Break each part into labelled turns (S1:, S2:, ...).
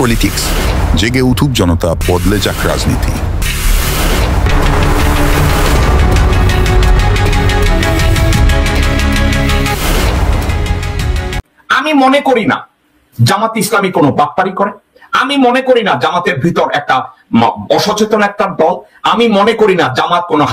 S1: Politics, জেগে উঠুক জনতা, বদলে যাক রাজনীতি।
S2: আমি মনে করি না জামাত ইসলামী কোনো বাটপারি করে। আমি মনে করি না জামাতের ভিতর একটা অসচেতন একটা দল। আমি মনে করি না জামাত কোনো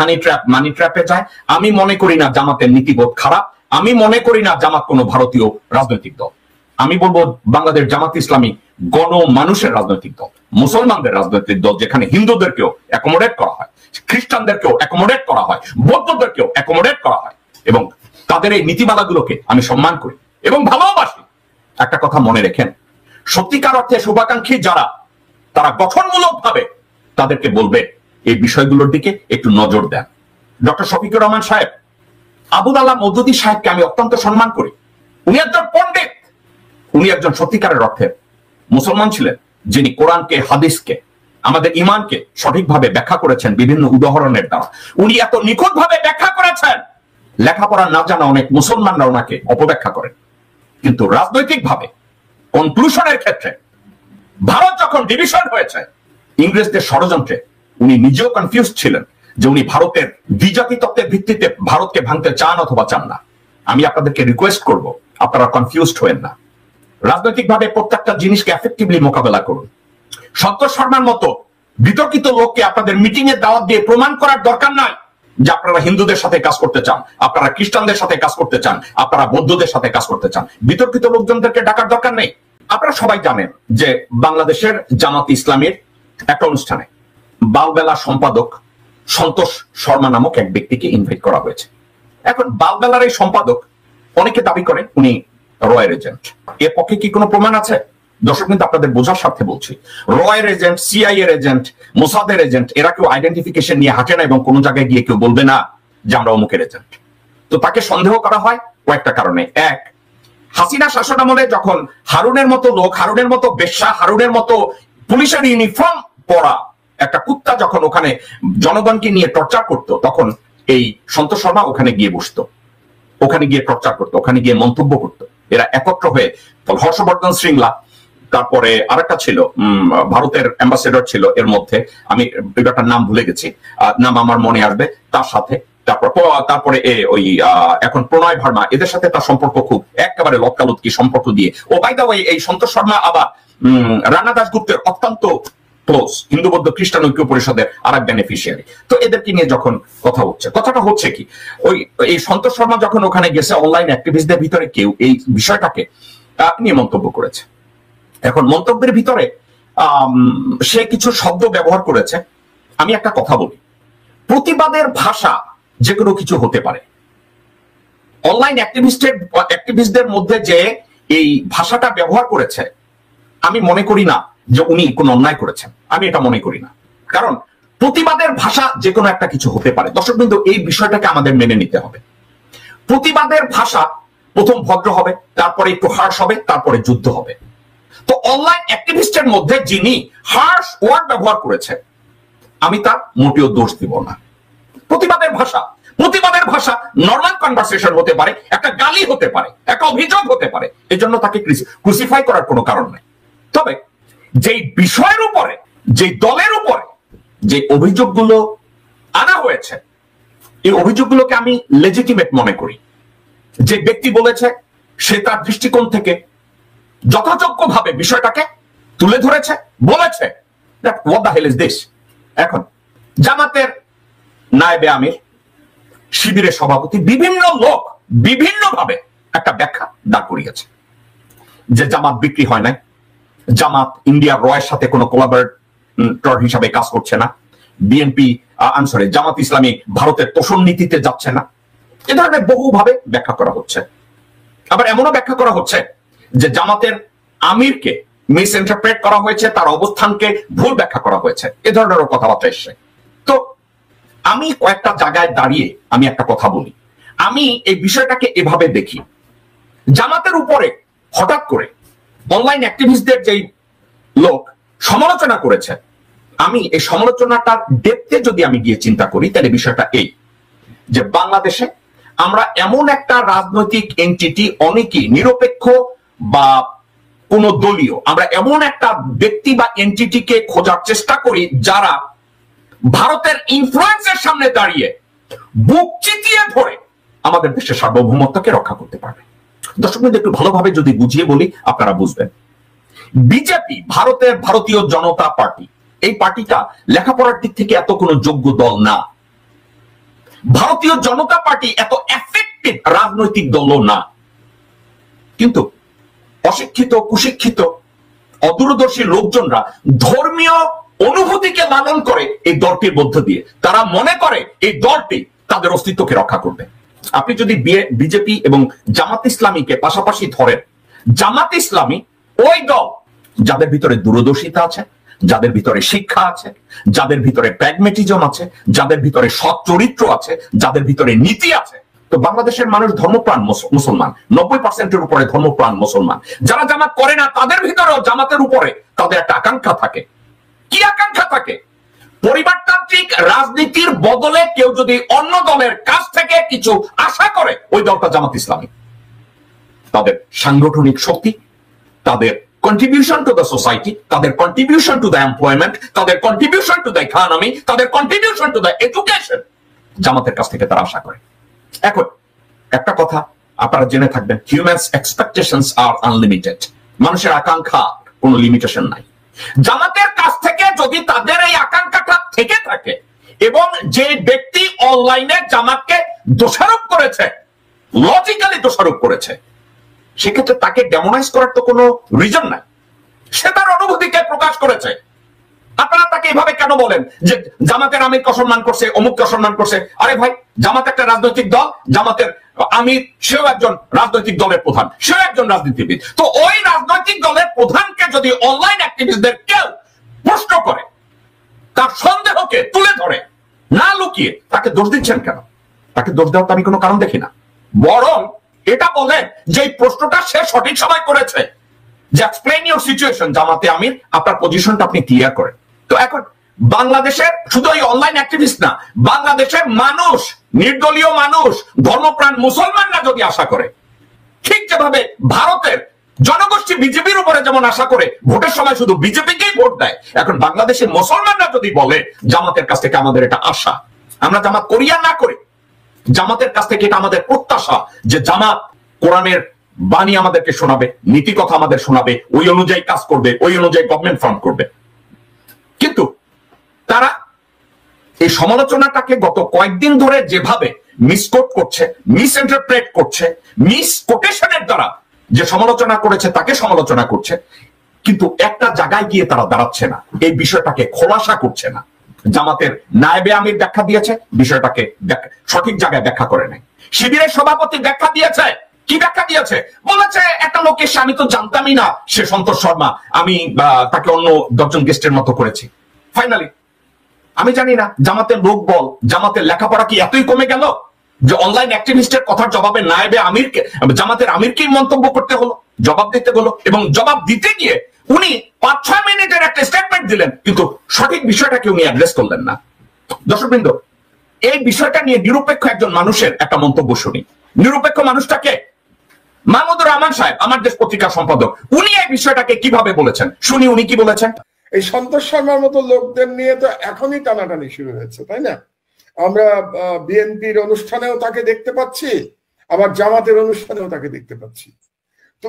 S2: মানি ট্র্যাপে যায়। আমি মনে করি না জামাতের নীতিবোধ খারাপ। আমি মনে করি না জামাত কোনো ভারতীয় রাজনৈতিক দল। আমি বলবো বাংলাদেশ জামাত ইসলামী গণ মানুষের রাজনৈতিক দল, মুসলমানদের রাজনৈতিক দল, যেখানে হিন্দুদেরকেও অ্যাকোমোডেট করা হয়, খ্রিস্টানদেরকেও অ্যাকোমোডেট করা হয়, বৌদ্ধদেরকেও অ্যাকোমোডেট করা হয়, এবং তাদের এই নীতিমালাগুলোকে আমি সম্মান করি এবং ভালোবাসি। একটা কথা মনে রেখেন, সত্যিকার অর্থে শুভাকাঙ্ক্ষী যারা, তারা গঠনমূলক ভাবে তাদেরকে বলবে এই বিষয়গুলোর দিকে একটু নজর দেন। ডক্টর শফিকুর রহমান সাহেব, আবুল আলাহ মওদুদী সাহেবকে আমি অত্যন্ত সম্মান করি। উনি একজন পণ্ডিত, উনি একজন সত্যিকারের অর্থে মুসলমান ছিলেন, যিনি কোরআনকে, হাদিসকে, আমাদের ইমানকে সঠিকভাবে ব্যাখ্যা করেছেন বিভিন্ন উদাহরণের দ্বারা। উনি এত নিখুঁতভাবে ব্যাখ্যা করেছেন, লেখাপড়া না জানা অনেক মুসলমানরা ওনাকে অপব্যাখ্যা করেন। কিন্তু রাজনৈতিকভাবে কনক্লুশনের ক্ষেত্রে ভারত যখন ডিভিশন হয়েছে ইংরেজদের ষড়যন্ত্রে, উনি নিজেও কনফিউজ ছিলেন যে উনি ভারতের দ্বিজাতি তত্ত্বের ভিত্তিতে ভারতকে ভাঙতে চান অথবা চান না। আমি আপনাদেরকে রিকোয়েস্ট করব, আপনারা কনফিউজড হবেন না। রাজনৈতিকভাবে প্রত্যেকটা জিনিসকে এফেক্টিভলি মোকাবেলা করুন। সন্তোষ শর্মার মতো বিতর্কিত লোককে আপনাদের মিটিং এর দাওয়াত দিয়ে প্রমাণ করার দরকার নাই যে আপনারা হিন্দুদের সাথে কাজ করতে চান, আপনারা খ্রিস্টানদের সাথে কাজ করতে চান, আপনারা বৌদ্ধদের সাথে কাজ করতে চান। বিতর্কিত লোকজনদেরকে ডাকার দরকার নেই। আপনারা সবাই জানেন যে বাংলাদেশের জামাত ইসলামীর একটা অনুষ্ঠানে বালবেলা সম্পাদক সন্তোষ শর্মা নামক এক ব্যক্তিকে ইনভাইট করা হয়েছে। এখন বালবেলার এই সম্পাদক অনেকে দাবি করেন উনি রয়ের এজেন্ট। এর পক্ষে কি কোনো প্রমাণ আছে? দর্শক, কিন্তু আপনাদের বোঝার স্বার্থে বলছি, রয়ের এজেন্ট, সিআই এর এজেন্ট, মোসাদের এজেন্ট, এরা কেউ আইডেন্টিফিকেশন নিয়ে হাঁটে না এবং কোনো জায়গায় গিয়ে কেউ বলবে না যে আমরা অমুকের এজেন্ট। তো তাকে সন্দেহ করা হয় কয়েকটা কারণে। এক, হাসিনা শাসন আমলে যখন হারুনের মতো লোক, হারুনের মতো বেশ্যা, হারুনের মতো পুলিশের ইউনিফর্ম পরা একটা কুত্তা যখন ওখানে জনগণকে নিয়ে টর্চার করতো, তখন এই সন্তোষ শর্মা ওখানে গিয়ে বসতো, ওখানে গিয়ে টর্চার করতো, ওখানে গিয়ে মন্তব্য করতো। এরা একত্র হয়ে হর্ষবর্ধন শ্রীংলা, তারপরে আরেকটা ছিল ভারতের অ্যাম্বাসেডর ছিল, এর মধ্যে আমি এটার নাম ভুলে গেছি, নাম আমার মনে আসবে, তার সাথে তারপরে ওই এখন প্রণয় ভার্মা, এদের সাথে তার সম্পর্ক খুব একেবারে লটকালুৎকি সম্পর্ক দিয়ে। ও বাই দা ওয়ে, এই সন্তোষ শর্মা আবার রানা দাশগুপ্তের অত্যন্ত ক্লোজ হিন্দু বৌদ্ধ খ্রিস্টান ঐক্য পরিষদের আরেক বেনিফিশিয়ারি। তো এদেরকে নিয়ে যখন কথা হচ্ছে, কথাটা হচ্ছে কি, ওই এই সন্তোষ শর্মা যখন ওখানে গেছে, অনলাইন অ্যাক্টিভিস্টদের ভিতরে কেউ এই বিষয়টাকে নিয়ে মন্তব্য করেছে। এখন মন্তব্যের ভিতরে সে কিছু শব্দ ব্যবহার করেছে। আমি একটা কথা বলি, প্রতিবাদের ভাষা যে কোনো কিছু হতে পারে। অনলাইন অ্যাক্টিভিস্টদের মধ্যে যে এই ভাষাটা ব্যবহার করেছে, আমি মনে করি না যে উনি কোন অন্যায় করেছেন। আমি এটা মনে করি না, কারণ প্রতিবাদের ভাষা যে কোনো একটা কিছু হতে পারে। দর্শক বিন্দু, এই বিষয়টাকে আমাদের মেনে নিতে হবে। প্রতিবাদের ভাষা প্রথম ভদ্র হবে, তারপরে একটু হার্শ হবে, তারপরে যুদ্ধ হবে। তো অনলাইন অ্যাক্টিভিস্টের মধ্যে যিনি হার্শ ওয়ার্ড ব্যবহার করেছেন, আমি তার মোটেও দোষ দিব না। প্রতিবাদের ভাষা নর্মাল কনভারসেশন হতে পারে, একটা গালি হতে পারে, একটা অভিযোগ হতে পারে, এজন্য তাকে ক্রুসিফাই করার কোনো কারণ নেই। তবে যেই বিষয়ের উপরে, যে দলের উপরে যে অভিযোগগুলো আনা হয়েছে, এই অভিযোগগুলোকে আমি লেজিটিমেট মনে করি। যে ব্যক্তি বলেছে সে তার দৃষ্টিকোণ থেকে যথাযোগ্যভাবে বিষয়টাকে তুলে ধরেছে, বলেছে that what the hell is this। এখন জামাতের নায়েবে আমির, শিবিরের সভাপতি, বিভিন্ন লোক বিভিন্নভাবে একটা ব্যাখ্যা দাঁড় করিয়েছে যে জামাত বিক্রি হয় নাই, জামাত ইন্ডিয়ার রয়ের সাথে কোনো কোলাবরেটর হিসাবে কাজ করছে না, বিএনপি জামাত ইসলামী ভারতের তোষণ নীতিতে যাচ্ছে না। এ ধরনের বহুভাবে ব্যাখ্যা করা হচ্ছে। আবার এমনও ব্যাখ্যা করা হচ্ছে যে জামাতের আমিরকে মিস ইন্টারপ্রেট করা হয়েছে, তার অবস্থানকে ভুল ব্যাখ্যা করা হয়েছে, এ ধরনের কথাবার্তা এসছে। তো আমি কয়েকটা জায়গায় দাঁড়িয়ে আমি একটা কথা বলি, আমি এই বিষয়টাকে এভাবে দেখি। জামাতের উপরে হঠাৎ করে অনলাইন অ্যাক্টিভিস্টদের যেই লোক সমালোচনা করেছে, আমি এই সমালোচনাটার ডেপথে যদি আমি গিয়ে চিন্তা করি, তাহলে বিষয়টা এই যে বাংলাদেশে আমরা এমন একটা রাজনৈতিক এন্টিটি, অনেকেই নিরপেক্ষ বা কোন দলীয়, আমরা এমন একটা ব্যক্তি বা এন্টিটিকে খোঁজার চেষ্টা করি যারা ভারতের ইনফ্লুয়েন্সের সামনে দাঁড়িয়ে বুক চিতিয়ে ধরে আমাদের দেশের সার্বভৌমত্বকে রক্ষা করতে পারবে। দর্শক বন্ধু, একটু ভালোভাবে যদি বুঝিয়ে বলি আপনারা বুঝবেন। বিজেপি, ভারতের ভারতীয় জনতা পার্টি, এই পার্টিটা লেখাপড়ার দিক থেকে এত কোনো যোগ্য দল না। ভারতীয় জনতা পার্টি এত এফেক্টিভ রাজনৈতিক দলও না। কিন্তু অশিক্ষিত, কুশিক্ষিত, অদূরদর্শী লোকজনরা ধর্মীয় অনুভূতিকে লালন করে এই দলটির মধ্য দিয়ে। তারা মনে করে এই দলটি তাদের অস্তিত্বকে রক্ষা করবে। আপনি যদি বিজেপি এবং জামাত ইসলামীকে পাশাপাশি ধরেন, জামাত ইসলামী ওই দল যাদের ভিতরে দূরদর্শিতা আছে, যাদের ভিতরে শিক্ষা আছে, যাদের ভিতরে প্র্যাগমেটিজম আছে, যাদের ভিতরে সৎ চরিত্র আছে, যাদের ভিতরে নীতি আছে। তো বাংলাদেশের মানুষ ধর্মপ্রাণ মুসলমান, 90% উপরে ধর্মপ্রাণ মুসলমান। যারা জামাত করে না তাদের ভিতরেও জামাতের উপরে তাদের একটা আকাঙ্ক্ষা থাকে। কি আকাঙ্ক্ষা থাকে? পরিবারতান্ত্রিক রাজনীতির বদলে কেউ যদি অন্য দলের কাছ থেকে কিছু আশা করে, ওই দলটা জামাত ইসলামী। তাদের সাংগঠনিক শক্তি, তাদের contribution to the society, তাদের contribution to the employment, তাদের contribution to the economy, তাদের contribution to the education, জামাতের কাছ থেকে তারা আশা করে। এখন একটা কথা আপনারা জেনে থাকবেন, হিউম্যানস এক্সপেকটেশনস আর আনলিমিটেড। মানুষের আকাঙ্ক্ষা কোনো লিমিটেশন নাই। জামাতের কাছ থেকে যদি তাদের এই আকাঙ্ক্ষাটা থেকে থাকে এবং যে ব্যক্তি অনলাইনে জামাতকে দোষারোপ করেছে, লজিক্যালি দোষারোপ করেছে, সেক্ষেত্রে তাকে ডেমোনাইজ করার তো কোনো রিজন নাই। সে তার অনুভূতিকে প্রকাশ করেছে। আপনারা তাকে এভাবে কেন বলেন যে জামাতের আমিরকে অসম্মান করছে, অমুককে অসম্মান করছে? আরে ভাই, জামাত একটা রাজনৈতিক দল, জামাতের আমির সেও একজন রাজনৈতিক দলের প্রধান, সেও একজন রাজনীতিবিদ। তো ওই রাজনৈতিক দলের প্রধানকে যদি অনলাইন অ্যাক্টিভিস্টদের কেউ প্রশ্ন করে, তার সন্দেহকে তুলে ধরে, না লুকিয়ে তাকে দোষ দিচ্ছেন কেন? তাকে দোষ দেওয়ার তো আমি কোনো কারণ দেখি না। বরং এটা বলেন যে এই প্রশ্নটা সে সঠিক সময় করেছে, যে এক্সপ্লেইন ইউর সিচুয়েশন জামাতে আমির, আপনার পজিশনটা আপনি ক্লিয়ার করেন। তো এখন বাংলাদেশের শুধু এই অনলাইন অ্যাক্টিভিস্ট না, বাংলাদেশের মানুষ, নির্দলীয় মানুষ, ধর্মপ্রাণ মুসলমানরা যদি আশা করে, ঠিক যেভাবে ভারতের জনগোষ্ঠী বিজেপির উপরে যেমন আশা করে ভোটের সময় শুধু বিজেপিকেই ভোট দেয়, এখন বাংলাদেশের মুসলমানরা যদি বলে জামাতের কাছ থেকে আমাদের এটা আশা, আমরা জামাত করি আর না করি, জামাতের কাছ থেকে এটা আমাদের প্রত্যাশা যে জামাত কোরআনের বাণী আমাদেরকে শোনাবে, নীতি কথা আমাদের শোনাবে, ওই অনুযায়ী কাজ করবে, ওই অনুযায়ী গভর্নমেন্ট ফর্ম করবে। কিন্তু তারা এই সমালোচনাটাকে গত কয়েকদিন ধরে যেভাবে মিসকোট করছে, মিস ইন্টারপ্রেট করছে, মিস কোটেশনের দ্বারা যে সমালোচনা করেছে তাকে সমালোচনা করছে, কিন্তু একটা জায়গায় গিয়ে তারা দাঁড়াচ্ছে না, এই বিষয়টাকে খোলাসা করছে না। জামাতের নায়েবে আমির ব্যাখ্যা দিয়েছে, বিষয়টাকে সঠিক জায়গায় ব্যাখ্যা করে নাই। শিবিরের সভাপতি ব্যাখ্যা দিয়েছে, কি ব্যাখ্যা দিয়েছে? বলেছে একটা লোক এসে, আমি তো জানতামই না সে সন্তোষ শর্মা, আমি তাকে অন্য 10 জন গেস্টের মতো করেছি। ফাইনালি আমি জানি না জামাতের লোক বল, জামাতের লেখাপড়া কি এতই কমে গেল যে অনলাইন অ্যাক্টিভিস্টের কথার জবাবে নায়েবে আমিরকে, জামাতের আমিরকেই মন্তব্য করতে হলো, জবাব দিতে হলো। এবং জবাব দিতে গিয়ে উনি 5-6 মিনিটের একটা স্টেটমেন্ট দিলেন, কিন্তু সঠিক বিষয়টাকে উনি অ্যাড্রেস করলেন না। দর্শকবৃন্দ, এই বিষয়টা নিয়ে নিরপেক্ষ একজন মানুষের একটা মন্তব্য শুনি। নিরপেক্ষ মানুষটাকে মাহমুদুর রহমান সাহেব, আমার দেশ পত্রিকার সম্পাদক, উনি এই বিষয়টাকে কিভাবে বলেছেন শুনি। উনি কি বলেছেন?
S3: এই সন্তোষ শর্মার মতো লোকদের নিয়ে তো এখনই টানাটানি শুরু হয়েছে, তাই না? আমরা বিএনপির অনুষ্ঠানেও তাকে দেখতে পাচ্ছি, আবার জামাতের অনুষ্ঠানেও তাকে দেখতে পাচ্ছি। তো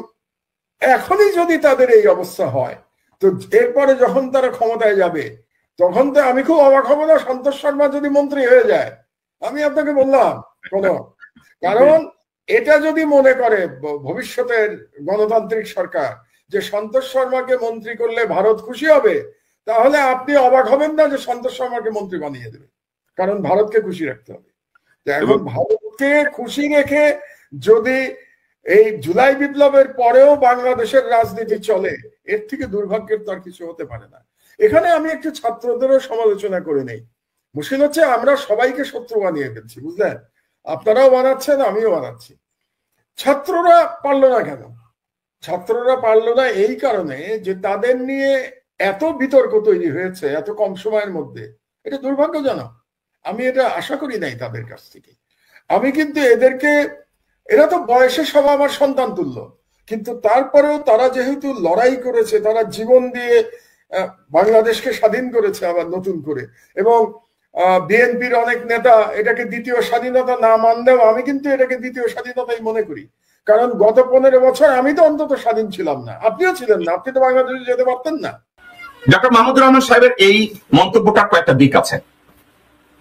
S3: এখনই যদি তাদের এই অবস্থা হয়, তো এরপরে যখন তারা ক্ষমতায় যাবে, তখন তো আমি খুব অবাক হব না সন্তোষ শর্মা যদি মন্ত্রী হয়ে যায়। আমি আপনাকে বললাম কারণ এটা যদি মনে করে ভবিষ্যতের গণতান্ত্রিক সরকার যে সন্তোষ শর্মাকে মন্ত্রী করলে ভারত খুশি হবে, তাহলে আপনি অবাক হবেন না যে সন্তোষ শর্মাকে মন্ত্রী বানিয়ে দেবে, কারণ ভারতকে খুশি রাখতে হবে। এখন ভারতকে খুশি রেখে যদি এই জুলাই বিপ্লবের পরেও বাংলাদেশের রাজনীতি চলে, এর থেকে দুর্ভাগ্যের তো আর কিছু হতে পারে না। এখানে আমি একটু ছাত্রদেরও সমালোচনা করে নেই। মুশকিল হচ্ছে আমরা সবাইকে শত্রু বানিয়ে ফেলছি, বুঝলেন? আপনারাও বানাচ্ছেন, আমিও বানাচ্ছি। ছাত্ররা পারলো না কেন? ছাত্ররা পারলো না এই কারণে যে তাদের নিয়ে এত বিতর্ক তৈরি হয়েছে এত কম সময়ের মধ্যে। এটা দুর্ভাগ্যজনক। আমি এটা আশা করি নাই তাদের কাছ থেকে। আমি কিন্তু এদেরকে, এরা তো বয়সে সব আমার সন্তান তুল্য, কিন্তু তারপরেও তারা যেহেতু লড়াই করেছে, তারা জীবন দিয়ে বাংলাদেশকে স্বাধীন করেছে আবার নতুন করে, এবং বিএনপির অনেক নেতা এটাকে দ্বিতীয় স্বাধীনতা না মানলেও আমি কিন্তু এটাকে দ্বিতীয় স্বাধীনতাই মনে করি। কারণ গত 15 বছর আমি তো অন্তত স্বাধীন ছিলাম না, আপনিও ছিলেন না, আপনি তো বাংলাদেশে যেতে পারতেন না।
S2: ডক্টর মাহমুদুর রহমান সাহেবের এই মন্তব্যটার কয়েকটা দিক আছে।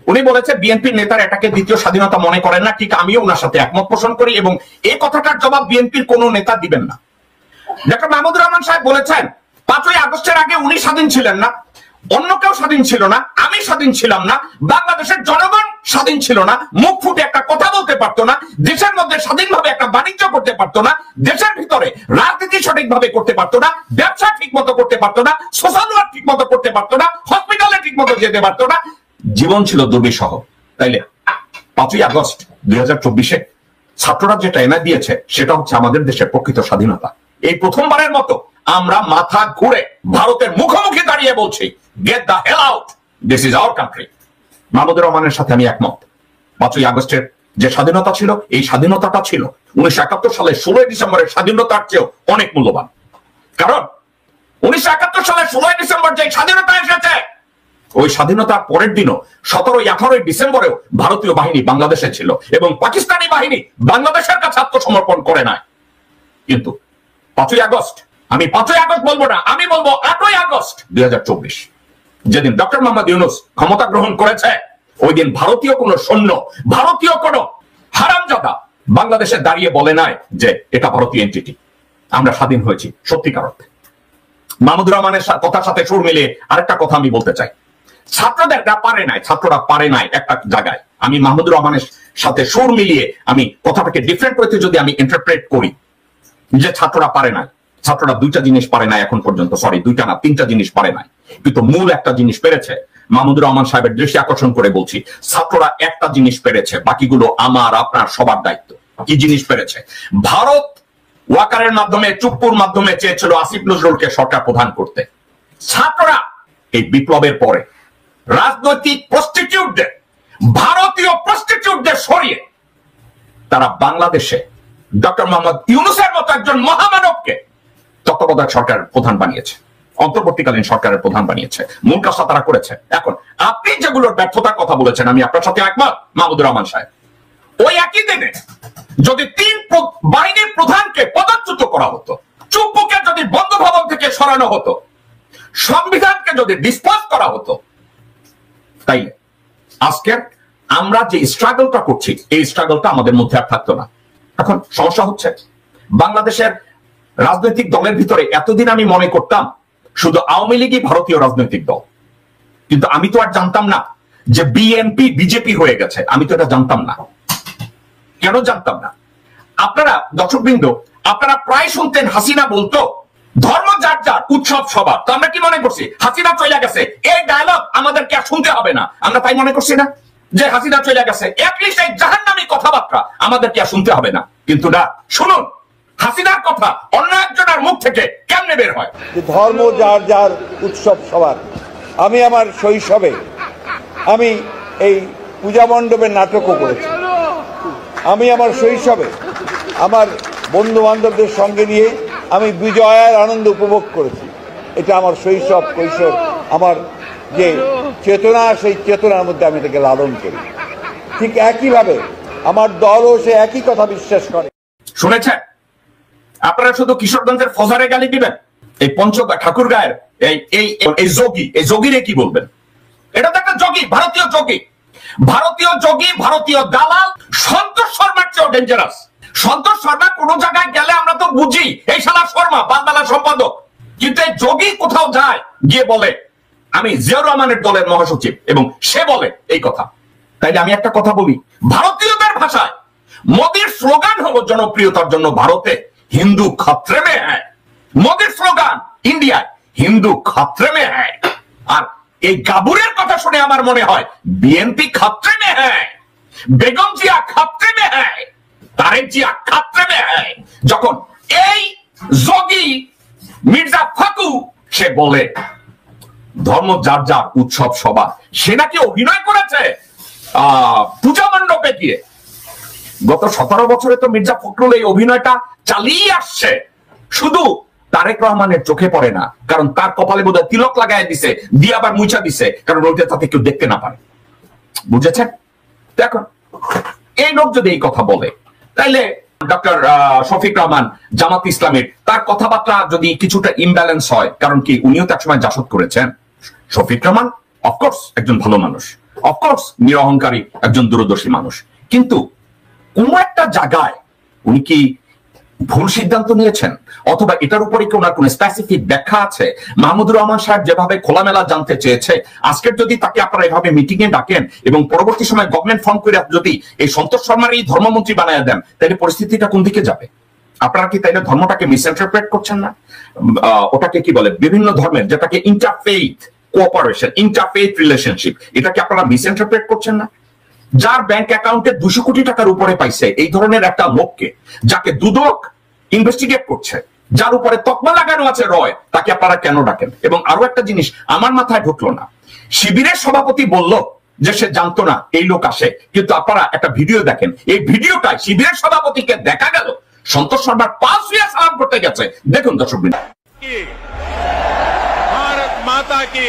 S2: উনি বলেছে বিএনপির নেতারা এটাকে দ্বিতীয় স্বাধীনতা মনে করেন না, ঠিক আমিও ওনার সাথে একমত পোষণ করি, এবং এই কথাটার জবাব বিএনপির কোন নেতা দিবেন না। ডক্টর মাহমুদুর রহমান সাহেব বলেছেন 5ই আগস্টের আগে উনি স্বাধীন ছিলেন না, অন্য কেউ স্বাধীন ছিল না, আমি স্বাধীন ছিলাম না, বাংলাদেশের জনগণ স্বাধীন ছিল না, মুখ ফুটে একটা কথা বলতে পারতো না, দেশের মধ্যে স্বাধীনভাবে একটা বাণিজ্য করতে পারতো না, দেশের ভিতরে রাজনীতি সঠিকভাবে করতে পারতো না, ব্যবসা ঠিক মতো করতে পারতো না, সোশ্যাল ওয়ার্ক ঠিক মতো করতে পারতো না, হসপিটালে ঠিক মতো যেতে পারতো না, জীবন ছিল দুর্বিষহ। তাইলে 5ই আগস্ট 2024-এ ছাত্ররা যেটা এনে দিয়েছে সেটা হচ্ছে আমাদের দেশের প্রকৃত স্বাধীনতা। এই প্রথমবারের মতো আমরা মাথা ঘুরে ভারতের মুখোমুখি দাঁড়িয়ে বলছি, get the hell out, this is our country. Mahmudur রহমানের সাথে আমি একমত। 5ই আগস্টের যে স্বাধীনতা ছিল, এই স্বাধীনতাটা ছিল 1971 সালের 16 ডিসেম্বরের স্বাধীনতার চেয়েও অনেক মূল্যবান। কারণ 1971 সালের 16 ডিসেম্বর যে স্বাধীনতা এসেছে, ওই স্বাধীনতার পরের দিনও 17-18 ডিসেম্বরেও ভারতীয় বাহিনী বাংলাদেশে ছিল এবং পাকিস্তানি বাহিনী বাংলাদেশের কাছে আত্মসমর্পণ করে নাই। কিন্তু 5ই আগস্ট, আমি 5ই আগস্ট বলবো না, আমি বলবো 8ই আগস্ট 2024, যেদিন ডক্টর মোহাম্মদ ইউনূস ক্ষমতা গ্রহণ করেছে, ওই দিন ভারতীয় কোন সৈন্য, ভারতীয় কোন হারামজাদা বাংলাদেশে দাঁড়িয়ে বলে নাই যে এটা ভারতীয় এন্টিটি, আমরা স্বাধীন হয়েছি সত্যিকার অর্থে। মাহমুদুর রহমানের কথার সাথে সুর মিলিয়ে আরেকটা কথা আমি বলতে চাই, ছাত্ররা পারে নাই একটা জায়গায়। আমি মাহমুদুর রহমানের সাথে সুর মিলিয়ে আমি কথাটাকে ডিফারেন্ট করতে যদি আমি ইন্টারপ্রেট করি যে ছাত্ররা পারে নাই, ছাত্ররা 2টা জিনিস পারে নাই এখন পর্যন্ত, সরি 2টা না 3টা জিনিস পারে নাই, কিন্তু মূল একটা জিনিস পেরেছে। মাহমুদুর রহমান সাহেবের দৃষ্টি আকর্ষণ করে বলছি, ছাত্ররা একটা জিনিস পেরেছে, বাকিগুলো আমার আপনার সবার দায়িত্ব। কি জিনিস পেরেছে? ভারত ওয়াকারের মাধ্যমে, চুপ্পুর মাধ্যমে চেয়েছিল আসিফ নজরুলকে সরকার প্রধান করতে। ছাত্ররা এই বিপ্লবের পরে রাজনৈতিক প্রস্টিটিউটদের, ভারতীয় প্রস্টিটিউটদের সরিয়ে তারা বাংলাদেশে ডক্টর মোহাম্মদ ইউনূসের মতো একজন মহামানবকে তত্ত্বাবধায়ক সরকারের প্রধান বানিয়েছে, অন্তর্বর্তীকালীন সরকারের প্রধান বানিয়েছে। মূল কাজটা তারা করেছে। এখন আপনি যেগুলোর ব্যর্থতার কথা বলেছেন, আমি আপনার সাথে একমত মাহমুদুর রহমান সাহেব। ওই একই দিনে যদি 3 বাহিনীর প্রধানকে পদচ্যুত করা হতো, চুপ্পুকে যদি বঙ্গভবন থেকে সরানো হতো, সংবিধানকে যদি ডিসপোজ করা হতো, তাইলে আজকে আমরা যে স্ট্রাগলটা করছি, এই স্ট্রাগলটা আমাদের মধ্যে আর থাকতো না। এখন সমস্যা হচ্ছে বাংলাদেশের রাজনৈতিক দলের ভিতরে এতদিন আমি মনে করতাম শুধু আওয়ামী লীগই ভারতীয় রাজনৈতিক দল, কিন্তু আমি তো আর জানতাম না যে বিএনপি বিজেপি হয়ে গেছে। আমি তো এটা জানতাম না। কেন জানতাম না? আপনারা দর্শকবৃন্দ, আপনারা প্রায় শুনতেন হাসিনা বলতো ধর্ম যার যার, উৎসব সবার। তো আমরা কি মনে করছি হাসিনা চলে গেছে, এই ডায়লগ আমাদেরকে আর শুনতে হবে না, আমরা তাই মনে করছি না যে হাসিনা চলে গেছে, এটলিস্ট এই জাহান্নামী কথাবার্তা আমাদেরকে আর শুনতে হবে না। কিন্তু না, শুনুন হাসিনার কথা অন্য একজনের মুখ থেকে কেমনে বের হয়।
S4: ধর্ম যার যার, উৎসব সবার। আমি আমার শৈশবে আমি এই পূজা মণ্ডপের নাটকও করেছি। আমি আমার শৈশবে আমার বন্ধু বান্ধবদের সঙ্গে নিয়ে আমি বিজয়ের আনন্দ উপভোগ করেছি। এটা আমার শৈশব, কৈশোর, আমার যে চেতনা, সেই চেতনার মধ্যে আমি এটাকে লালন করি। ঠিক একইভাবে আমার দলও সে একই কথা বিশ্বাস করে।
S2: শুনেছেন? আপনারা শুধু কিশোরগঞ্জের ফজারে গালি দিবেন, এই ঠাকুর গায়ের এই যোগীরে কি বলবেন? এটা তো একটা যোগী, ভারতীয় যোগী, ভারতীয় দালাল। সন্তোষ শর্মার চেয়েও ডেঞ্জারাস। সন্তোষ শর্মা কোন জায়গায় গেলে আমরা তো বুঝি এই শালা শর্মা বান্দালা সম্পাদক, কিন্তু এই যোগী কোথাও যায় গিয়ে বলে আমি জিয়াউর রহমানের দলের মহাসচিব, এবং সে বলে এই কথা। তাইলে আমি একটা কথা বলি, ভারতীয়দের ভাষায় মোদীর স্লোগান হলো জনপ্রিয়তার জন্য ভারতে হিন্দু খতরে মে হ্যায়। মোদীর স্লোগান ইন্ডিয়ায় হিন্দু খতরে মে হ্যায়। আর এই গাবুরের কথা শুনে আমার মনে হয় বিএনপি খতরে মে হ্যায়, বেগম জিয়া খতরে মে হ্যায়, তারেক জিয়া খতরে মে হ্যায়। যখন এই যোগী মির্জা ফাকু সে বলে ধর্ম যার যার, উৎসব সবার, সে নাকি অভিনয় করেছে পূজা মণ্ডপে গিয়ে। গত 17 বছরে তো মির্জা ফখরুল এই অভিনয়টা চালিয়ে আসছে শুধু তারেক রহমানের চোখে পড়ে না, কারণ তার কপালে বোধহয় তিলক লাগাই দিছে, দিয়ে আবার মুছা দিছে, কারণ ওইটা তাতে কেউ দেখতে না পারে। বুঝেছেন? দেখো এই লোক যদি এই কথা বলে, তাইলে ডক্টর শফিক রহমান জামাত ইসলামের তার কথাবার্তা যদি কিছুটা ইমব্যালেন্স হয়, কারণ কি উনিও তো একসময় জাসদ করেছেন। শফিক রহমান অফকোর্স একজন ভালো মানুষ, অফকোর্স নিরহংকারী একজন দূরদর্শী মানুষ, কিন্তু কোন একটা জায়গায় উনি কি ভুল সিদ্ধান্ত নিয়েছেন, অথবা এটার উপরে কি ওনার কোন স্পেসিফিক ব্যাখ্যা আছে? মাহমুদুর রহমান সাহেব যেভাবে খোলামেলা জানতে চেয়েছে, আজকের যদি তাকে আপনারা এভাবে মিটিং এ ডাকেন এবং পরবর্তী সময় গভর্নমেন্ট ফর্ম করে যদি এই সন্তোষ শর্মার এই ধর্মমন্ত্রী বানায় দেন, তাহলে পরিস্থিতিটা কোন দিকে যাবে? আপনারা কি তাইলে ধর্মটাকে মিসইন্টারপ্রেট করছেন না? ওটাকে কি বলে, বিভিন্ন ধর্মের যেটাকে ইন্টারফেইথ কোঅপারেশন, ইন্টারফেইথ রিলেশনশিপ, এটাকে আপনারা মিসইন্টারপ্রেট করছেন না? যার ব্যাংক অ্যাকাউন্টে 200 কোটি টাকার উপরে পাইছে এই ধরনের একটা লোককে, যাকে দুদক ইনভেস্টিগেট করছে, যার উপরে তকমা লাগানো আছে রয়, তাকে আপনারা কেন ডাকেন? এবং আরো একটা জিনিস আমার মাথায় ঢুকলো না, শিবিরের সভাপতি বলল যে সে জানতো না এই লোক আসে, কিন্তু আপনারা একটা ভিডিও দেখেন, এই ভিডিওটায় শিবিরের সভাপতিকে দেখা গেল সন্তোষ শর্মার পা ছুঁয়ে সালাম করতে গেছে। দেখুন দর্শক বৃন্দ, ভারত মাতা কি।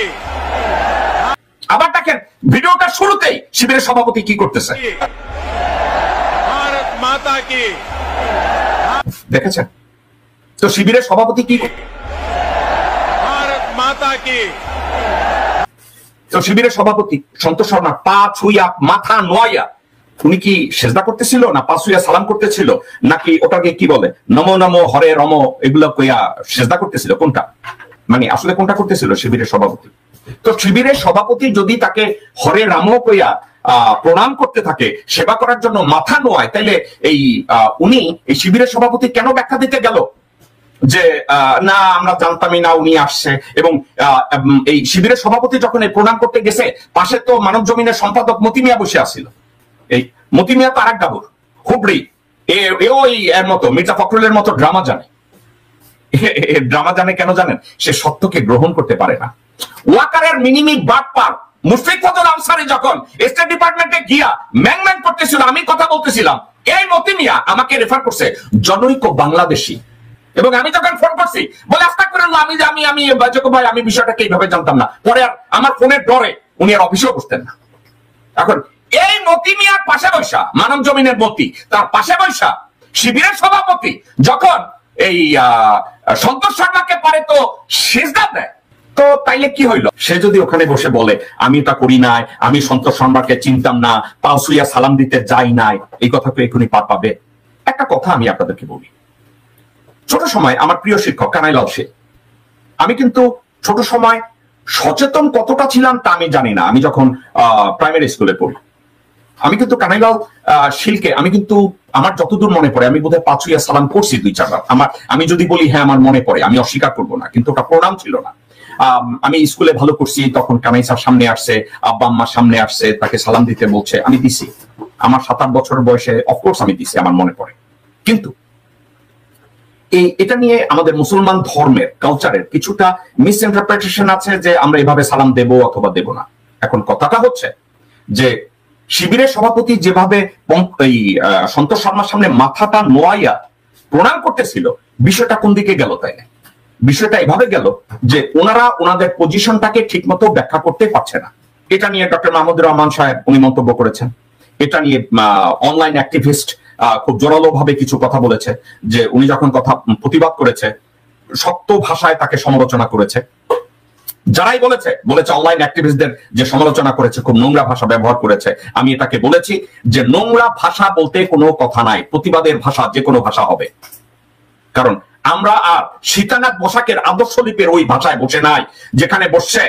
S2: আবার দেখেন ভিডিওটা শুরুতেই শিবিরের সভাপতি কি করতেছে, ভারত মাতা কি। দেখেছেন তো শিবিরের সভাপতি কি, ভারত মাতা কি। তো শিবিরের সভাপতি সন্তোষ শর্মা পা ছুঁয়া মাথা নোয়া উনি কি সেজদা করতেছিল, না পা ছুঁয়া সালাম করতেছিল, নাকি ওটাকে কি বলে নমো নমো হরে রম এগুলো কইয়া সেজদা করতেছিল? কোনটা মানে আসলে কোনটা করতেছিল শিবিরের সভাপতি? তো শিবিরের সভাপতি যদি তাকে হরে রাম কইয়া প্রণাম করতে থাকে, সেবা করার জন্য মাথা নোয়ায়, তাইলে এই উনি এই শিবিরের সভাপতি কেন ব্যাখ্যা দিতে গেল যে না আমরা জানতামই না উনি আসছে? এবং এই শিবিরের সভাপতি যখন এই প্রণাম করতে গেছে, পাশে তো মানব জমিনের সম্পাদক মতি মিয়া বসে আসছিল। এই মতি মিয়া তো আরেক ডাবর হুবড়ি, এও এর মতো মির্জা ফখরুলের মতো ড্রামা জানে। ড্রামা জানে কেন জানেন? সে সত্যকে গ্রহণ করতে পারে না। ওয়াকারের মিনিমিক বাটপার মুশফিক ফজল আনসারী যখন স্টেট ডিপার্টমেন্টে গিয়া ম্যাং ম্যাং করতেছিল, আমি কথা বলতেছিলাম, এই মতি মিয়া আমাকে রেফার করছে জনৈক বাংলাদেশি, এবং আমি যখন ফোন করছি বলে আস্তাগফিরুল্লাহ, আমি বিষয়টাকে এইভাবে জানতাম না। পরে আর আমার ফোনের ডরে উনি আর অফিসেও বসতেন না। এখন এই মতি মিয়ার পাশে বৈশা, মানব জমিনের মতি, তার পাশে বৈশা শিবিরের সভাপতি যখন এই সন্তোষ শর্মাকে পারে তো সিজদা দেয়, তো তাইলে কি হইলো? সে যদি ওখানে বসে বলে আমি এটা করি নাই, আমি সন্তোষ শর্মাকে চিনতাম না, পাও ছুঁইয়া সালাম দিতে যাই নাই, এই কথা তো এখনই পার পাবে। একটা কথা আমি আপনাদেরকে বলি, ছোট সময় আমার প্রিয় শিক্ষক কানাইলাল সে, আমি কিন্তু ছোট সময় সচেতন কতটা ছিলাম তা আমি জানি না। আমি যখন প্রাইমারি স্কুলে পড়ি, আমি কিন্তু কানাইলাল শিলকে, আমি কিন্তু আমার যতদূর মনে পড়ে আমি বোধহয় পা ছুঁইয়া সালাম করছি 2-4 বার। আমি যদি বলি হ্যাঁ আমার মনে পড়ে, আমি অস্বীকার করবো না, কিন্তু ওটা প্রণাম ছিল না। আমি স্কুলে ভালো করছি, তখন কানাই স্যার সামনে আসছে, আব্বা আম্মা সামনে আসছে, তাকে সালাম দিতে বলছে, আমি দিছি। আমার 7-8 বছর বয়সে অফকোর্স আমি দিছি, আমার মনে পড়ে। কিন্তু এটা নিয়ে আমাদের মুসলমান ধর্মের কালচারের কিছুটা মিসইন্টারপ্রিটেশন আছে যে আমরা এভাবে সালাম দেব অথবা দেব না। এখন কথাটা হচ্ছে যে শিবিরের সভাপতি যেভাবে এই সন্তোষ শর্মার সামনে মাথাটা নোয়াইয়া প্রণাম করতেছিল, বিষয়টা কোন দিকে গেল? তাই না, বিষয়টা এভাবে গেল যে ওনারা ওনাদের পজিশনটাকে ঠিক মতো ব্যাখ্যা করতে পারছে না। এটা নিয়ে ডক্টর মাহমুদুর রহমান সাহেব উনি মন্তব্য করেছেন, এটা নিয়ে অনলাইন অ্যাক্টিভিস্ট খুব জোরালো ভাবে কিছু কথা বলেছে, যে উনি যখন কথা প্রতিবাদ করেছে শক্ত ভাষায় তাকে সমালোচনা করেছে। যারাই বলেছে অনলাইন অ্যাক্টিভিস্টদের যে সমালোচনা করেছে, খুব নোংরা ভাষা ব্যবহার করেছে। আমি এটাকে বলেছি যে নোংরা ভাষা বলতে কোনো কথা নাই, প্রতিবাদের ভাষা যে কোনো ভাষা হবে। কারণ আমরা আর সীতানাথ বসাকের আদর্শলিপের ওই ভাষায় বসে নাই, যেখানে বসছে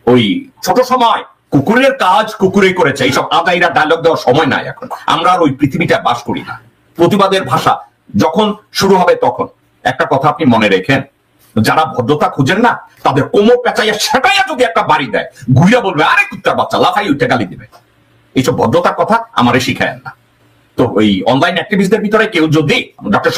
S2: ওই ছোট সময় কুকুরের কাজ কুকুরেই করেছে, এইসব আদাইরা ডায়লগ দেওয়ার সময় নাই। এখন আমরা আর ওই পৃথিবীটা বাস করি না। প্রতিবাদের ভাষা যখন শুরু হবে তখন একটা কথা আপনি মনে রেখেন, যারা ভদ্রতা খুঁজেন না তাদের কোমর পেঁচাইয়া সেটাইয়া যদি একটা বাড়ি দেয়, ঘুরিয়া বলবে আরে কুত্তার বাচ্চা, লাফাই উঠে গালি দিবে। এইসব ভদ্রতার কথা আমারে শিখায়েন না। তো ওই অনলাইন অ্যাক্টিভিস্টদের ভিতরে কেউ যদি ডক্টর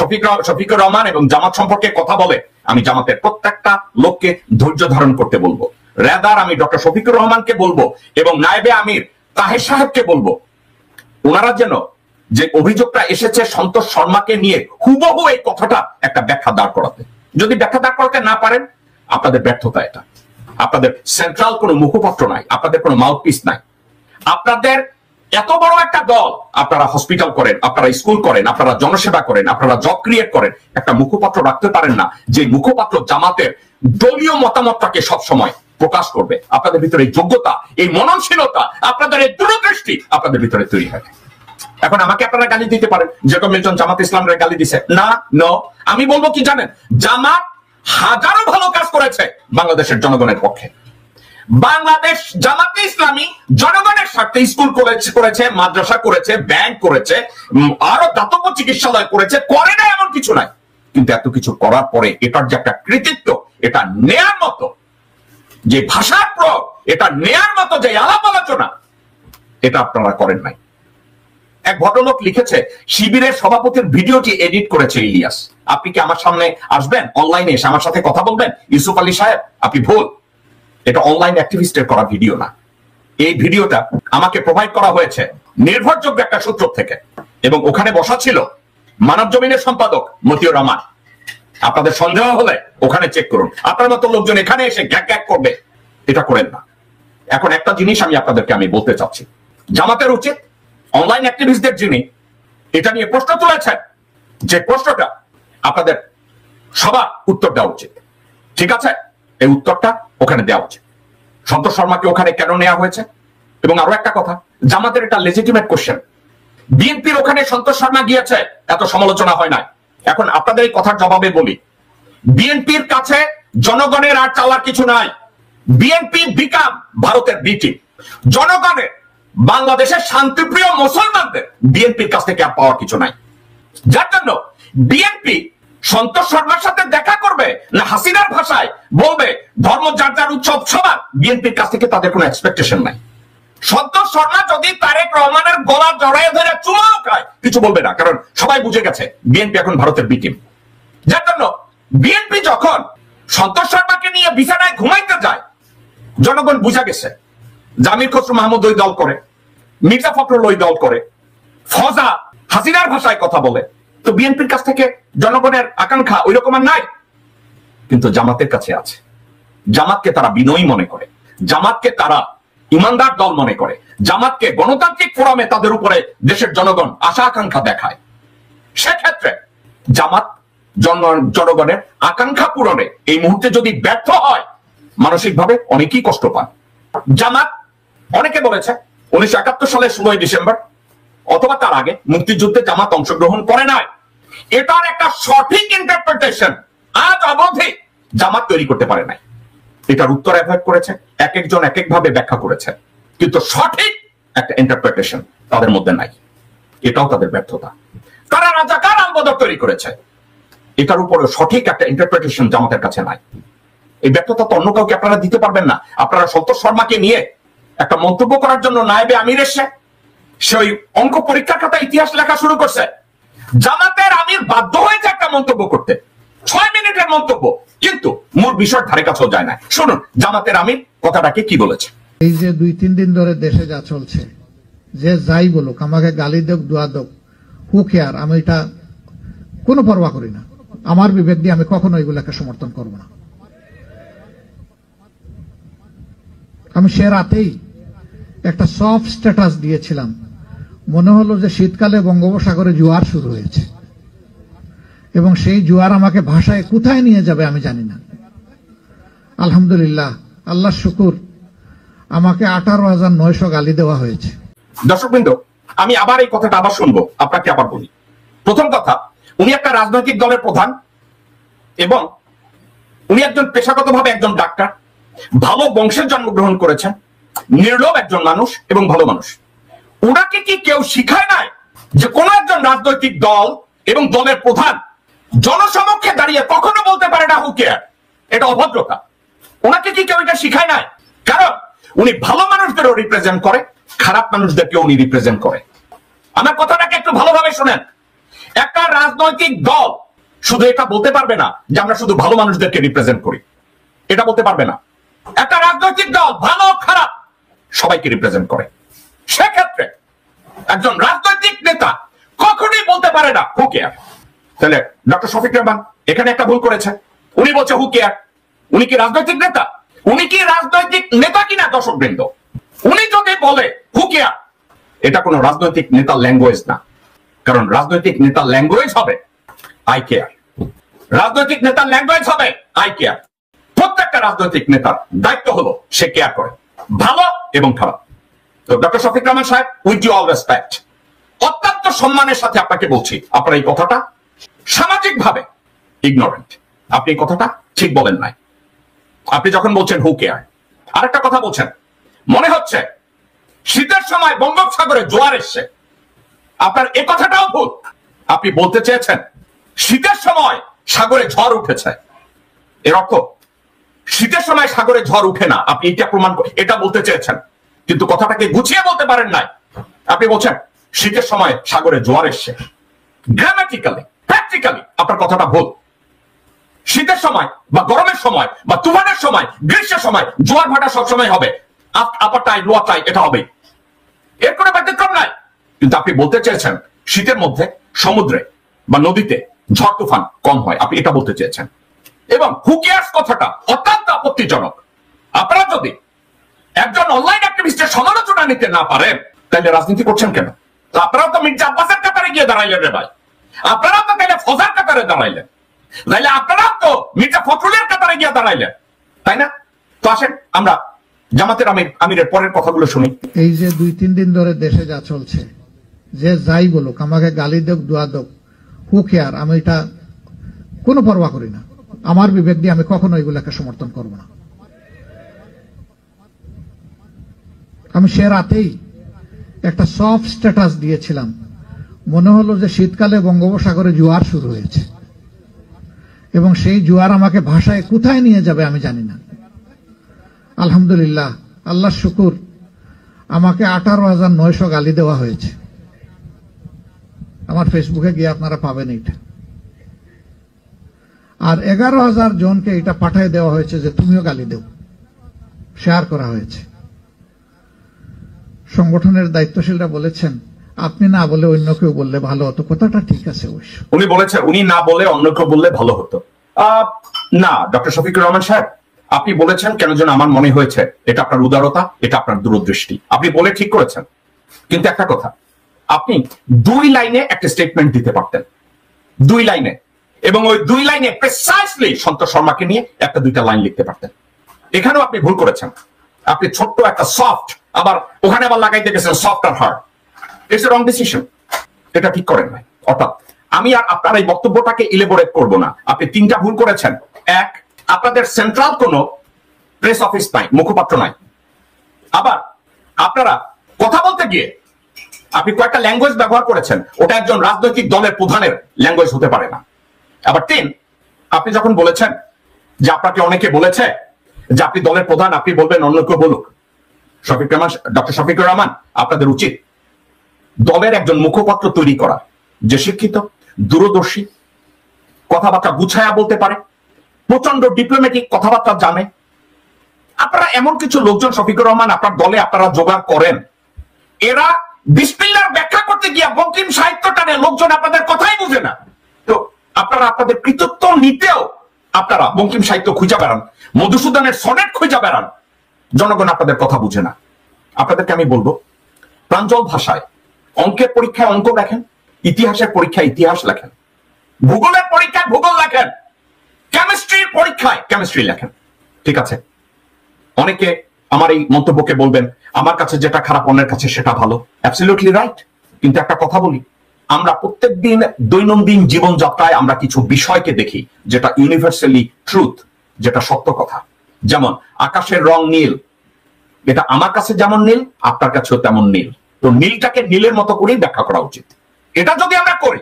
S2: শফিকুর রহমান এবং জামাত সম্পর্কে কথা বলে, আমি জামাতের প্রত্যেকটা লোককে ধৈর্য ধারণ করতে বলবো। রেদার আমি ডক্টর শফিকুর রহমানকে বলবো এবং নায়েবে আমির তাহের সাহেবকে বলবো, ওনারা যেন যে অভিযোগটা এসেছে সন্তোষ শর্মাকে নিয়ে হুবহু এই কথাটা একটা ব্যাখ্যা দাঁড় করাতে। যদি ব্যাখ্যা দাঁড় করাতে না পারেন, আপনাদের ব্যর্থতা এটা। আপনাদের সেন্ট্রাল কোনো মুখপত্র নাই, আপনাদের কোনো মাউথপিস নাই। আপনাদের এত বড় একটা দল, আপনারা হসপিটাল করেন, আপনারা স্কুল করেন, আপনারা জনসেবা করেন, আপনারা জব ক্রিয়েট করেন, একটা মুখপত্র রাখতে পারেন না যে মুখপত্র জামাতের দলীয় মতামতটাকে সবসময় প্রকাশ করবে। আপনাদের ভিতরে এই যোগ্যতা, এই মননশীলতা, আপনাদের এই দূরদৃষ্টি আপনাদের ভিতরে তৈরি হয়। এখন আমাকে আপনারা গালি দিতে পারেন, যেরকম মিল্টন জামাত ইসলামের গালি দিছে না। আমি বলবো কি জানেন, জামাত হাজারো ভালো কাজ করেছে বাংলাদেশের জনগণের পক্ষে। বাংলাদেশ জামাতে ইসলামী জনগণের স্বার্থে স্কুল কলেজ করেছে, মাদ্রাসা করেছে, ব্যাংক করেছে, আরো দাতব্য চিকিৎসালয় করেছে, করে না এমন কিছু নাই। কিন্তু এত কিছু করার পরে এটার যে একটা কৃতিত্ব, এটা নেয়ার মতো যে ভাষার প্রয়োগ, এটা নেয়ার মতো যে আলাপ আলোচনা, এটা আপনারা করেন নাই। এক ভদ্রলোক লিখেছে শিবিরের সভাপতির ভিডিওটি এডিট করেছে ইলিয়াস। আপনি কি আমার সামনে আসবেন, অনলাইনে এসে আমার সাথে কথা বলবেন? ইউসুফ আলী সাহেব, আপনি ভুল। এটা অনলাইন অ্যাক্টিভিস্টের করা ভিডিও না। এই ভিডিওটা আমাকে প্রোভাইড করা হয়েছে নির্ভরযোগ্য একটা সূত্র থেকে, এবং ওখানে বসা ছিল মানব জমিনের সম্পাদক মতিউর রহমান। আপনাদের সন্দেহ হলে ওখানে চেক করুন। আপনার মতো লোকজন এখানে এসে গ্যাক গ্যাক করবে, এটা করেন না। এখন একটা জিনিস আমি বলতে চাচ্ছি, জামাতের উচিত অনলাইন অ্যাক্টিভিস্টদের যিনি এটা নিয়ে প্রশ্ন তুলেছেন, যে প্রশ্নটা আপনাদের সবার উত্তর দেওয়া উচিত। ঠিক আছে, এই উত্তরটা ওখানে দেওয়া উচিত। সন্তোষ শর্মাকে ওখানে কেন নেওয়া হয়েছে? এবং আরো একটা কথা, জামাতের এটা লেজিটিমেট কোশ্চেন। বিএনপির ওখানে সন্তোষ শর্মা গিয়েছে, এত সমালোচনা হয় নাই। এখন আপনাদের এই কথার জবাবে বলি, বিএনপির কাছে জনগণের আর চাওয়ার কিছু নাই। বিএনপি বিকাম ভারতের বিটি। জনগণের, বাংলাদেশের শান্তিপ্রিয় মুসলমানদের বিএনপির কাছ থেকে আর পাওয়ার কিছু নাই। যার জন্য বিএনপি সন্তোষ শর্মার সাথে দেখা করবে না হাসিনার ভাষায় বলবে ধর্ম যার যার উৎসব সবার, বিএনপির কাছ থেকে তাদের কোনো এক্সপেকটেশন নাই। সন্তোষ শর্মা যদি তারেক রহমানের গলা জড়াইয়ে ধরে চুমাও খায়, কিছু বলবে না, কারণ সবাই বুঝে গেছে বিএনপি এখন ভারতের বি টিম। যার জন্য বিএনপি যখন সন্তোষ শর্মাকে নিয়ে বিছানায় ঘুমাইতে যায়, জনগণ বুঝা গেছে জামির খসরু মাহমুদ ওই দল করে, মির্জা ফখরুল ওই দল করে, ফজা হাসিনার ভাষায় কথা বলে। তো বিএনপির কাছ থেকে জনগণের আকাঙ্ক্ষা ওই রকম আর নাই, কিন্তু জামাতের কাছে আছে। জামাতকে তারা বিনয়ী মনে করে, জামাতকে তারা ইমানদার দল মনে করে, জামাতকে গণতান্ত্রিক ফোরামে তাদের উপরে দেশের জনগণ আশা আকাঙ্ক্ষা দেখায়। সেক্ষেত্রে জামাত জনগণের আকাঙ্ক্ষা পূরণে এই মুহূর্তে যদি ব্যর্থ হয়, মানসিকভাবে অনেকেই কষ্ট পান। জামাত, অনেকে বলেছে 1971 সালের 16 ডিসেম্বর অথবা তার আগে মুক্তিযুদ্ধে জামাত অংশগ্রহণ করে নাই। এটার একটা সঠিক ইন্টারপ্রিটেশন আজ অবধি জামাত তৈরি করতে পারে নাই। এটার উত্তর অ্যাভয়েড করেছে, এক একজন এক একভাবে ব্যাখ্যা করেছে, কিন্তু সঠিক একটা ইন্টারপ্রিটেশন তাদের মধ্যে নাই। এটাও তাদের ব্যর্থতা। তারা রাজাকার আলবদর তৈরি করেছে, এটার উপরে সঠিক একটা ইন্টারপ্রিটেশন জামাতের কাছে নাই। এই ব্যর্থতা তো অন্য কাউকে আপনারা দিতে পারবেন না। আপনারা সন্তোষ শর্মাকে নিয়ে একটা মন্তব্য করার জন্য নায়েবে আমির এসে সে ওই অঙ্ক পরীক্ষার খাতা ইতিহাস লেখা শুরু করছে। জামাতের আমির বাধ্য হয়েছে একটা মন্তব্য করতে, 6 মিনিটের মন্তব্য, কিন্তু মূল বিষয় ধারে কাছেও যায় না। শুনুন জামাতের আমির কথাটাকে কি বলেছে।
S5: এই যে 2-3 দিন ধরে দেশে যা চলছে, যে যাই বলুক, আমাকে গালি দেখ দোয়া দেখ, হু কেয়ার, আমি এটা কোনো পরোয়া করি না। আমার বিবেক দিয়ে আমি কখনো এগুলাকে সমর্থন করব না। আমি সে রাতেই একটা সফট স্ট্যাটাস দিয়েছিলাম, মনে হলো যে শীতকালে বঙ্গোপসাগরে জোয়ার শুরু হয়েছে, এবং সেই জোয়ার আমাকে ভাষায় কোথায় নিয়ে যাবে আমি জানি না। আলহামদুলিল্লাহ, আল্লাহ শুকুর, আমাকে 18,900 গালি দেওয়া হয়েছে।
S2: দর্শকবৃন্দ, আমি আবার এই কথাটা আবার শুনবো, আপনাকে আবার বলি। প্রথম কথা, উনি একটা রাজনৈতিক দলের প্রধান এবং উনি একজন পেশাগতভাবে একজন ডাক্তার, ভালো বংশের জন্মগ্রহণ করেছেন, নির্লোভ একজন মানুষ এবং ভালো মানুষ। ওনাকে কি কেউ শিখায় নাই যে কোন একজন রাজনৈতিক দল এবং দলের প্রধান জনসমক্ষে দাঁড়িয়ে কখনো বলতে পারে না হু কেয়ার? এটা অভদ্রতা। ওনাকে কি কেউ এটা শিখায় নাই? কারণ উনি ভালো মানুষদেরও রিপ্রেজেন্ট করে, খারাপ মানুষদেরকেও উনি রিপ্রেজেন্ট করে। আমার কথাটাকে একটু ভালোভাবে শুনেন। একটা রাজনৈতিক দল শুধু এটা বলতে পারবে না যে আমরা শুধু ভালো মানুষদেরকে রিপ্রেজেন্ট করি, এটা বলতে পারবে না। একটা রাজনৈতিক দল ভালো খারাপ সবাইকে রিপ্রেজেন্ট করে। সেক্ষেত্রে একজন রাজনৈতিক নেতা বলতে পারে না হু কেয়ার। তাহলে ডক্টর শফিক রহমান এখানে একটা ভুল করেছে। উনি বলছে হু কেয়ার। উনি কি রাজনৈতিক নেতা? উনি কি রাজনৈতিক নেতা কিনা দর্শক বৃন্দ? উনি যদি বলে হু কেয়ার, এটা কোনো রাজনৈতিক নেতার ল্যাঙ্গুয়েজ না। কারণ রাজনৈতিক নেতার ল্যাঙ্গুয়েজ হবে আই কেয়ার। রাজনৈতিক নেতার ল্যাঙ্গুয়েজ হবে আই কেয়ার। প্রত্যেকটা রাজনৈতিক নেতার দায়িত্ব হলো সে কেয়ার করে, ভালো এবং খারাপ। তো ডক্টর শফিক রহমান সাহেব, উইথ ডিউ অল রেসপেক্ট, অত্যন্ত সম্মানের সাথে আপনাকে বলছি, আপনার এই কথাটা সামাজিকভাবে ইগনোরেন্ট। আপনি এই কথাটা ঠিক বলেন নাই। আপনি যখন বলছেন হু কেয়ার, আরেকটা কথা বলছেন, মনে হচ্ছে শীতের সময় বঙ্গোপসাগরে জোয়ার এসছে। আপনার এ কথাটাও ভুল। আপনি বলতে চেয়েছেন শীতের সময় সাগরে ঝড় উঠেছে। এর অর্থ শীতের সময় সাগরে ঝড় উঠে না। আপনি এটা প্রমাণ এটা বলতে চেয়েছেন, কিন্তু কথাটাকে গুছিয়ে বলতে পারেন নাই। আপনি বলছেন শীতের সময় সাগরে জোয়ার এসছে। গ্রামাটিক্যালি, প্র্যাকটিক্যালি আপনার কথাটা ভুল। শীতের সময় বা গরমের সময় বা তুফানের সময়, গ্রীষ্মের সময় জোয়ার ভাটা সবসময় হবে। আপার টাই লোয়ার টাই এটা হবে, এর কোনো ব্যতিক্রম নাই। কিন্তু আপনি বলতে চেয়েছেন শীতের মধ্যে সমুদ্রে বা নদীতে ঝড় তুফান কম হয়, আপনি এটা বলতে চেয়েছেন। এবং হু কেয়ারস কথাটা অত্যন্ত আপত্তিজনক। আপনারা যদি একজন অনলাইন অ্যাক্টিভিস্টের সমালোচনা নিতে না পারেন, তাহলে রাজনীতি করছেন কেন? তো আপনারাও তো মির্জা আব্বাসের কাতারে গিয়ে দাঁড়াইলেন রে ভাই। আপনারাও তো তাহলে ফজার কাতারে দাঁড়াইলেন, তাইলে আপনারাও তো মির্জা ফখরুলের কাতারে গিয়ে দাঁড়াইলেন, তাই না? তো আসেন আমরা জামাতের আমিরের পরের কথাগুলো শুনি।
S5: এই যে 2-3 দিন ধরে দেশে যা চলছে, যে যাই বলুক, আমাকে গালি দেখ দোয়া দেখ, হু কেয়ার, আমি এটা কোনো পরোয়া করি না। আমার বিবেক দিয়ে আমি কখনো এগুলোকে সমর্থন করব না। আমি সে রাতেই একটা সফট স্ট্যাটাস দিয়েছিলাম, মনে হলো যে শীতকালে বঙ্গোপসাগরে জোয়ার শুরু হয়েছে এবং সেই জোয়ার আমাকে ভাষায় কোথায় নিয়ে যাবে আমি জানি না। আলহামদুলিল্লাহ, আল্লাহর শুকুর, আমাকে 18,900 গালি দেওয়া হয়েছে। আমার ফেসবুকে গিয়ে আপনারা পাবেন এটা। আর 11,000 জনকে এটা পাঠিয়ে দেওয়া হয়েছে যে তুমিও গালি দেও, শেয়ার করা হয়েছে। সংগঠনের দায়িত্বশীলরা বলেছেন আপনি না বলে অন্য কেউ বললে ভালো হতো। কথাটা ঠিক আছে অবশ্য,
S2: উনি বলেছেন উনি না বলে অন্য কেউ বললে ভালো হতো। না ডক্টর শফিকুর রহমান সাহেব, আপনি বলেছেন কেন যেন আমার মনে হয়েছে এটা আপনার উদারতা, এটা আপনার দূরদৃষ্টি। আপনি বলে ঠিক করেছেন, কিন্তু একটা কথা, আপনি 2 লাইনে একটা স্টেটমেন্ট দিতে পারতেন, 2 লাইনে, এবং ওই 2 লাইনে প্রিসাইসলি সন্তোষ শর্মাকে নিয়ে 1-2টা লাইন লিখতে পারতেন। এখানেও আপনি ভুল করেছেন। আপনি ছোট্ট একটা সফট, আবার ওখানে আবার লাগাইতে গেছেন সফট আর hard. It's a wrong decision, এটা ঠিক করেন নাই। অর্থাৎ আমি আর আপনার এই বক্তব্যটাকে ইলেবোরেট করব না। আপনি 3টা ভুল করেছেন। 1, আপনাদের সেন্ট্রাল কোনো প্রেস অফিস নাই, মুখপাত্র নাই। আবার আপনারা কথা বলতে গিয়ে আপনি কয়েকটা ল্যাঙ্গুয়েজ ব্যবহার করেছেন, ওটা একজন রাজনৈতিক দলের প্রধানের ল্যাঙ্গুয়েজ হতে পারে না। আবার 3, আপনি যখন বলেছেন যে আপনাকে অনেকে বলেছে যে আপনি দলের প্রধান, আপনি বলবেন অন্য কেউ বলুক। শফিক রহমান, ডক্টর শফিকুর রহমান, আপনাদের উচিত দলের একজন মুখপাত্র তৈরি করা, যে শিক্ষিত, দূরদর্শী, কথাবার্তা গুছায়া বলতে পারে, প্রচন্ড ডিপ্লোম্যাটিক কথাবার্তা জানে। আপনারা এমন কিছু লোকজন শফিকুর রহমান আপনার দলে আপনারা জোগাড় করেন, এরা বিসমিল্লাহর ব্যাখ্যা করতে গিয়া বঙ্কিম সাহিত্যটারে লোকজন আপনাদের কথাই বুঝে না। তো আপনারা আপনাদের কৃতিত্ব নিতেও আপনারা বঙ্কিম সাহিত্য খুঁজে বেড়ান, মধুসূদনের সনেট খুঁজে বেড়ান, জনগণ আপনাদের কথা বুঝে না। আপনাদেরকে আমি বলবো, প্রাঞ্জল ভাষায় অঙ্কের পরীক্ষায় অঙ্ক লেখেন, ইতিহাসের পরীক্ষায় ইতিহাস লেখেন, ভূগোলের পরীক্ষায় ভূগোল লেখেন, কেমিস্ট্রির পরীক্ষায় কেমিস্ট্রি লেখেন। ঠিক আছে, অনেকে আমার এই মন্তব্যকে বলবেন আমার কাছে যেটা খারাপ অন্যের কাছে সেটা ভালো। Absolutely right. কিন্তু একটা কথা বলি, আমরা প্রত্যেকদিন দৈনন্দিন জীবনযাত্রায় আমরা কিছু বিষয়কে দেখি যেটা ইউনিভার্সালি ট্রুথ, যেটা সত্য কথা। যেমন আকাশের রং নীল, এটা আমার কাছে যেমন নীল আপনার কাছেও তেমন নীল। তো নীলটাকে নীলের মতো করেই ব্যাখ্যা করা উচিত। এটা যদি আমরা করি,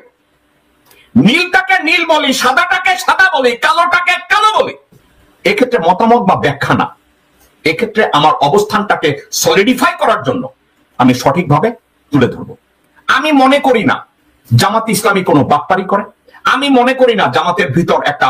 S2: নীলটাকে নীল বলি, সাদাটাকে সাদা বলি, কালোটাকে কালো বলি, এক্ষেত্রে মতামত বা ব্যাখ্যা না, এক্ষেত্রে আমার অবস্থানটাকে সলিডিফাই করার জন্য আমি সঠিকভাবে তুলে ধরবো। আমি মনে করি না জামাত ইসলামী কোনো বাটপারি করে। আমি মনে করি না জামাতের ভিতর একটা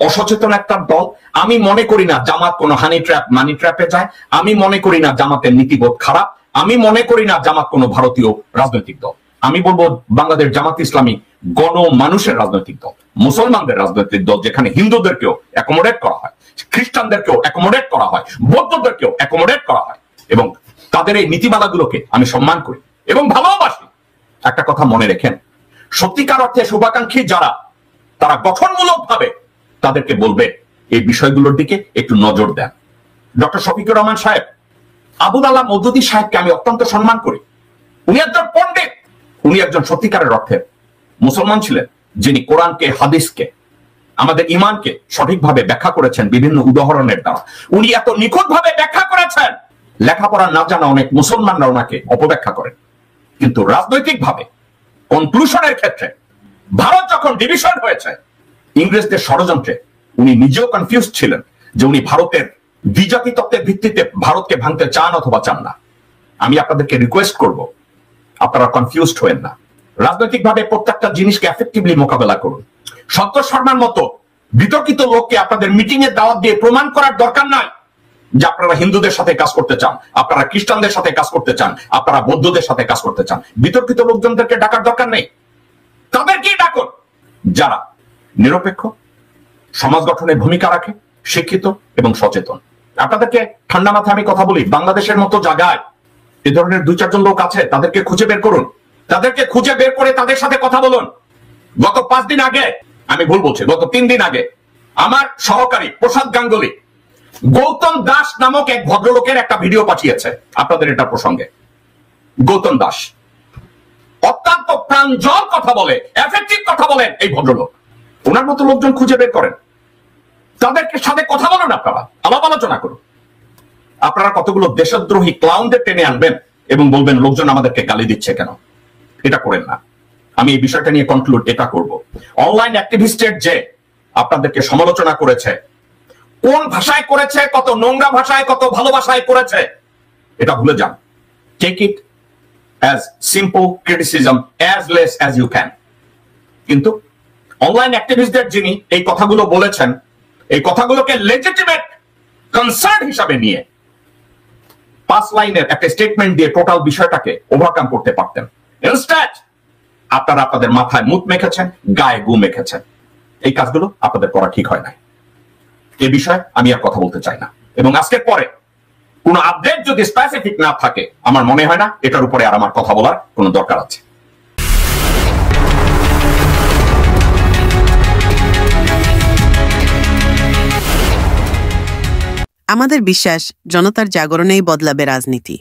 S2: অসচেতন একটা দল। আমি মনে করি না জামাত কোনো হানি ট্র্যাপ মানি ট্র্যাপে যায়। আমি মনে করি না জামাতের নীতিবোধ খারাপ। আমি মনে করি না জামাত কোনো ভারতীয় রাজনৈতিক দল। আমি বলবো বাংলাদেশ জামাত ইসলামী গণ মানুষের রাজনৈতিক দল, মুসলমানদের রাজনৈতিক দল, যেখানে হিন্দুদেরকেও অ্যাকোমোডেট করা হয়, খ্রিস্টানদেরকেও অ্যাকোমোডেট করা হয়, বৌদ্ধদেরকেও অ্যাকোমোডেট করা হয়, এবং তাদের এই নীতিমালাগুলোকে আমি সম্মান করি এবং ভালোবাসি। একটা কথা মনে রেখেন, সত্যিকার অর্থে শুভাকাঙ্ক্ষী যারা, তারা গঠনমূলক ভাবে তাদেরকে বলবে এই বিষয়গুলোর দিকে একটু নজর দেন। ডক্টর শফিকুর রহমান সাহেব, আবুল আলাহ মওদুদী সাহেবকে আমি অত্যন্ত সম্মান করি। উনি একজন পণ্ডিত, উনি একজন সত্যিকারের অর্থে মুসলমান ছিলেন, যিনি কোরআনকে, হাদিসকে, আমাদের ইমানকে সঠিকভাবে ব্যাখ্যা করেছেন বিভিন্ন উদাহরণের দ্বারা। উনি এত নিখুঁতভাবে ব্যাখ্যা করেছেন, লেখাপড়া না জানা অনেক মুসলমানরা ওনাকে অপব্যাখ্যা করেন। কিন্তু রাজনৈতিকভাবে কনক্লুশনের ক্ষেত্রে ভারত যখন ডিভিশন হয়েছে ইংরেজদের ষড়যন্ত্রে, উনি নিজেও কনফিউজ ছিলেন যে উনি ভারতের দ্বিজাতি তত্ত্বের ভিত্তিতে ভারতকে ভাঙতে চান অথবা চান না। আমি আপনাদেরকে রিকোয়েস্ট করব, আপনারা কনফিউজড হবেন না। রাজনৈতিকভাবে প্রত্যেকটা জিনিসকে এফেক্টিভলি মোকাবেলা করুন। সন্তোষ শর্মার মতো বিতর্কিত লোককে আপনাদের মিটিং এর দাওয়াত দিয়ে প্রমাণ করার দরকার নাই যে আপনারা হিন্দুদের সাথে কাজ করতে চান, আপনারা খ্রিস্টানদের সাথে কাজ করতে চান, আপনারা বৌদ্ধদের সাথে কাজ করতে চান। বিতর্কিত লোকজনদেরকে ডাকার দরকার নেই, তাদেরকেই ডাকুন যারা নিরপেক্ষ, সমাজ গঠনে ভূমিকা রাখে, শিক্ষিত এবং সচেতন। আপনাদেরকে ঠান্ডা মাথায় আমি কথা বলি, বাংলাদেশের মতো জায়গায় এ ধরনের 2-4 জন লোক আছে, তাদেরকে খুঁজে বের করুন, তাদেরকে খুঁজে বের করে তাদের সাথে কথা বলুন। গত 5 দিন আগে, আমি ভুল বলছি, গত 3 দিন আগে আমার সহকারী প্রসাদ গাঙ্গুলি গৌতম দাস নামক এক ভদ্রলোকের একটা ভিডিও পাঠিয়েছে আপনাদের এটা প্রসঙ্গে। গৌতম দাস অত্যন্ত প্রাঞ্জল কথা বলে, এফেক্টিভ কথা বলেন এই ভদ্রলোক। ওনার মতো লোকজন খুঁজে বের করেন, তাদেরকে সাথে কথা বলুন, আপনারা আলাপ আলোচনা করুন। আপনারা কতগুলো দেশদ্রোহী ক্লাউনদের টেনে আনবেন এবং বলবেন লোকজন আমাদেরকে গালি দিচ্ছে কেন? এটা করেন না। আমি এই বিষয়টা নিয়ে কনক্লুড এটা করব, অনলাইন অ্যাক্টিভিস্টের যে আপনাদেরকে সমালোচনা করেছে, কোন ভাষায় করেছে, কত নোংরা ভাষায়, কত ভালো ভাষায় করেছে, এটা ভুলে যান। Take it as simple criticism, as less as you can. কিন্তু অনলাইন অ্যাক্টিভিস্টদের যিনি এই কথাগুলো বলেছেন, এই কথাগুলোকে লেজিটিমেট কনসার্ন হিসাবে নিয়ে 5 লাইনের একটা স্টেটমেন্ট দিয়ে টোটাল বিষয়টাকে ওভারকাম করতে পারতেন। ইনস্ট্যান্ট আপনারা আপনাদের মাথায় মুত মেখেছেন, গায়ে গু মেখেছেন। এই কাজগুলো আপনাদের করা ঠিক হয় না। এই বিষয়ে আমি আর কথা বলতে চাই না, এবং আজকের পরে কোনো আপডেট যদি স্পেসিফিক না থাকে, আমার মনে হয় না এটার উপরে আর আমার কথা বলার কোনো দরকার আছে।
S6: আমাদের বিশ্বাস, জনতার জাগরণেই বদলাবে রাজনীতি।